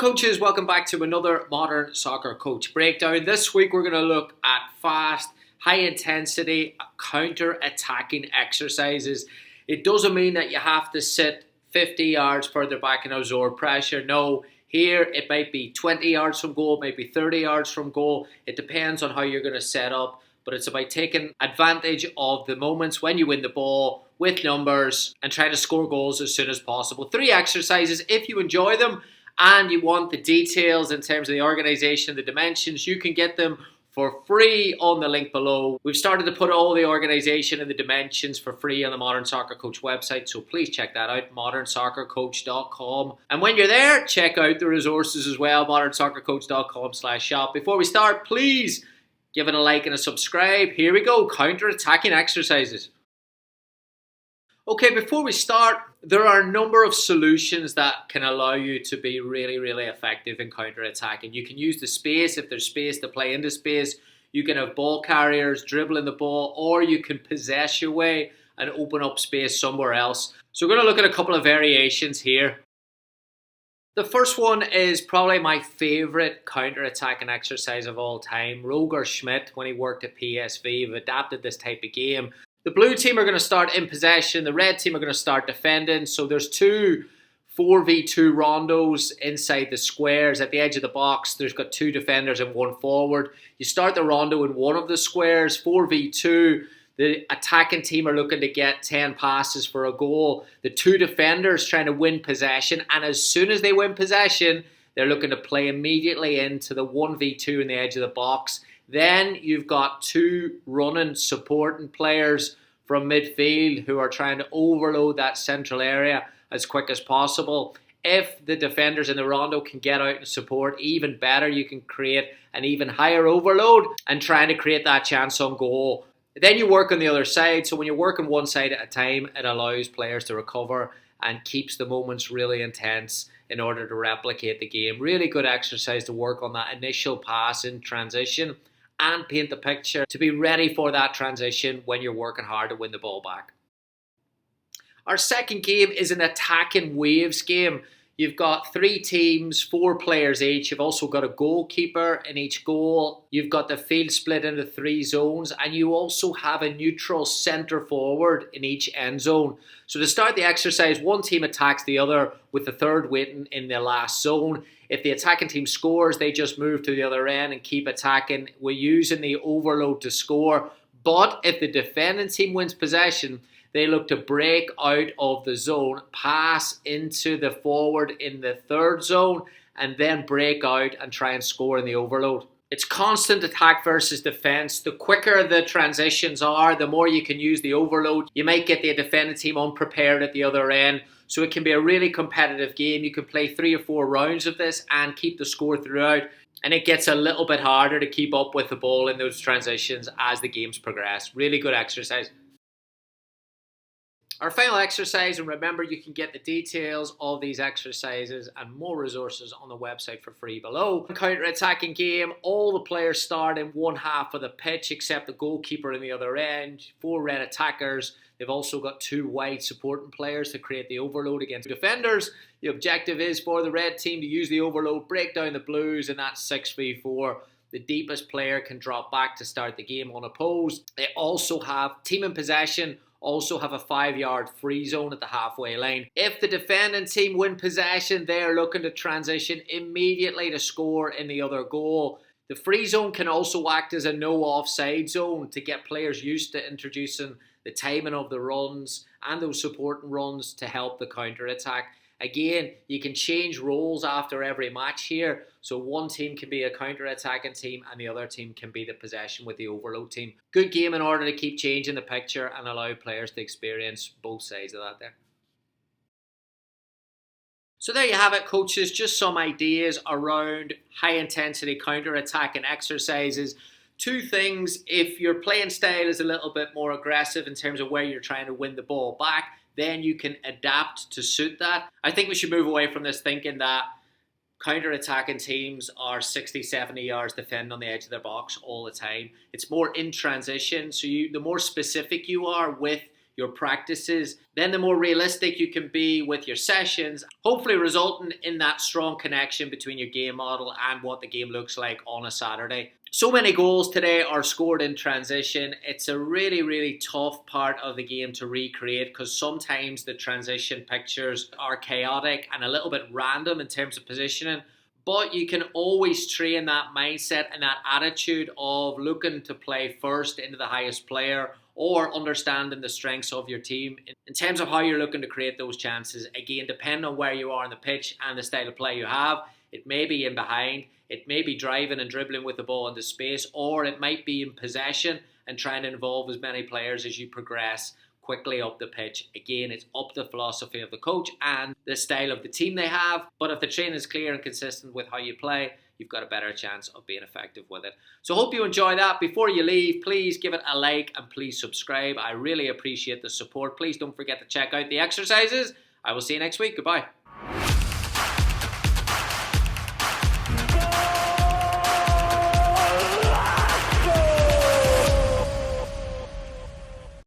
coaches, welcome back to another Modern Soccer Coach Breakdown. This week we're going to look at fast, high-intensity, counter-attacking exercises. It doesn't mean that you have to sit 50 yards further back and absorb pressure. No, here it might be 20 yards from goal, it might be 30 yards from goal. It depends on how you're going to set up, but it's about taking advantage of the moments when you win the ball with numbers and try to score goals as soon as possible. 3 exercises. If you enjoy them and you want the details in terms of the organization, the dimensions, you can get them for free on the link below. We've started to put all the organization and the dimensions for free on the Modern Soccer Coach website, so please check that out, modernsoccercoach.com. And when you're there, check out the resources as well, modernsoccercoach.com/shop. Before we start, please give it a like and a subscribe. Here we go, counter-attacking exercises. Okay, before we start, there are a number of solutions that can allow you to be really effective in counter-attacking. You can use the space if there's space to play into space. You can have ball carriers dribbling the ball, or you can possess your way and open up space somewhere else. So we're going to look at a couple of variations here. The first one is probably my favorite counter-attacking exercise of all time. Roger Schmidt, when he worked at PSV, have adapted this type of game. The blue team are going to start in possession. The red team are going to start defending. So there's 2 4v2 rondos inside the squares. At the edge of the box, there's got 2 defenders and 1 forward. You start the rondo in one of the squares, 4v2. The attacking team are looking to get 10 passes for a goal. The 2 defenders trying to win possession. And as soon as they win possession, they're looking to play immediately into the 1v2 in the edge of the box. Then you've got 2 running, supporting players from midfield who are trying to overload that central area as quick as possible. If the defenders in the rondo can get out and support, even better, you can create an even higher overload and trying to create that chance on goal. Then you work on the other side. So when you're working one side at a time, it allows players to recover and keeps the moments really intense in order to replicate the game. Really good exercise to work on that initial pass in transition and paint the picture to be ready for that transition when you're working hard to win the ball back. Our second game is an attacking waves game. You've got 3 teams, 4 players each. You've also got a goalkeeper in each goal. You've got the field split into 3 zones, and you also have a neutral centre forward in each end zone. So to start the exercise, one team attacks the other with the third waiting in the last zone. If the attacking team scores, they just move to the other end and keep attacking. We're using the overload to score. But if the defending team wins possession, they look to break out of the zone, pass into the forward in the third zone, and then break out and try and score in the overload. It's constant attack versus defense. The quicker the transitions are, the more you can use the overload. You might get the defending team unprepared at the other end. So it can be a really competitive game. You can play 3 or 4 rounds of this and keep the score throughout. And it gets a little bit harder to keep up with the ball in those transitions as the games progress. Really good exercise. Our final exercise, and remember you can get the details of these exercises and more resources on the website for free below. Counter-attacking game, all the players start in one half of the pitch except the goalkeeper in the other end. 4 red attackers. They've also got 2 wide supporting players to create the overload against defenders. The objective is for the red team to use the overload, break down the blues in that 6v4. The deepest player can drop back to start the game unopposed. They also have team in possession, also have a 5-yard free zone at the halfway line. If the defending team win possession, they're looking to transition immediately to score in the other goal. The free zone can also act as a no offside zone to get players used to introducing the timing of the runs and those supporting runs to help the counter-attack. Again, you can change roles after every match here. So one team can be a counter-attacking team and the other team can be the possession with the overload team. Good game in order to keep changing the picture and allow players to experience both sides of that there. So there you have it, coaches. Just some ideas around high-intensity counter-attacking exercises. 2 things: if your playing style is a little bit more aggressive in terms of where you're trying to win the ball back, then you can adapt to suit that. I think we should move away from this thinking that counter-attacking teams are 60, 70 yards defending on the edge of their box all the time. It's more in transition. So the more specific you are with your practices, then the more realistic you can be with your sessions, hopefully resulting in that strong connection between your game model and what the game looks like on a Saturday. So many goals today are scored in transition. It's a really, really tough part of the game to recreate because sometimes the transition pictures are chaotic and a little bit random in terms of positioning. But you can always train that mindset and that attitude of looking to play first into the highest player or understanding the strengths of your team in terms of how you're looking to create those chances. Again, depending on where you are on the pitch and the style of play you have, it may be in behind, it may be driving and dribbling with the ball into space, or it might be in possession and trying to involve as many players as you progress quickly up the pitch. Again, it's up to the philosophy of the coach and the style of the team they have. But if the training is clear and consistent with how you play, you've got a better chance of being effective with it. So hope you enjoy that. Before you leave, please give it a like and please subscribe. I really appreciate the support. Please don't forget to check out the exercises. I will see you next week. Goodbye.